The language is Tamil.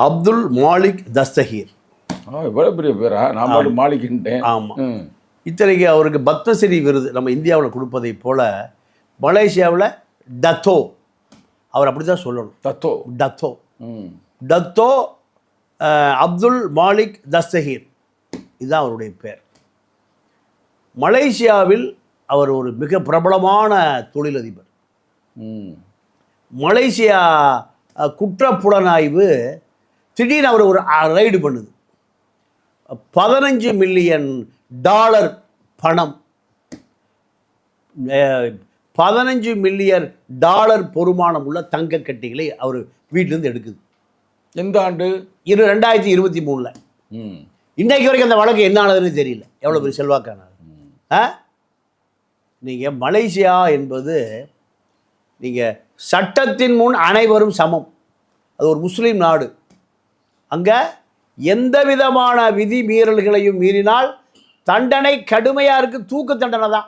அப்துல் மாலிக் தஸ்தகீர். இவ்வளோ பெரிய பேரா? நான் மாலிக்கின்றேன். ஆமாம். இத்தனைக்கு அவருக்கு பத்மஸ்ரீ விருது நம்ம இந்தியாவில் கொடுப்பதை போல மலேசியாவில் டத்தோ, அவர் அப்படி தான் சொல்லணும், டத்தோ அப்துல் மாலிக் தஸ்தகீர், இதுதான் அவருடைய பேர். மலேசியாவில் அவர் ஒரு மிக பிரபலமான தொழிலதிபர். மலேசியா குற்றப்புலனாய்வு திடீர்னு அவர் ஒரு ரைடு பண்ணுது. $15 மில்லியன் பணம், $15 மில்லியன் பொறுமானம் உள்ள தங்க கட்டிகளை அவர் வீட்டிலேருந்து எடுக்குது. எந்த ஆண்டு? 2023. இன்னைக்கு வரைக்கும் அந்த வழக்கு என்ன ஆனதுன்னு தெரியல. எவ்வளோ பெரிய செல்வாக்கானது. நீங்கள் மலேசியா என்பது நீங்கள் சட்டத்தின் முன் அனைவரும் சமம். அது ஒரு முஸ்லீம் நாடு. அங்கே எந்த விதமான விதி மீறல்களையும் மீறினால் தண்டனை கடுமையாக இருக்குது. தூக்கு தண்டனை தான்.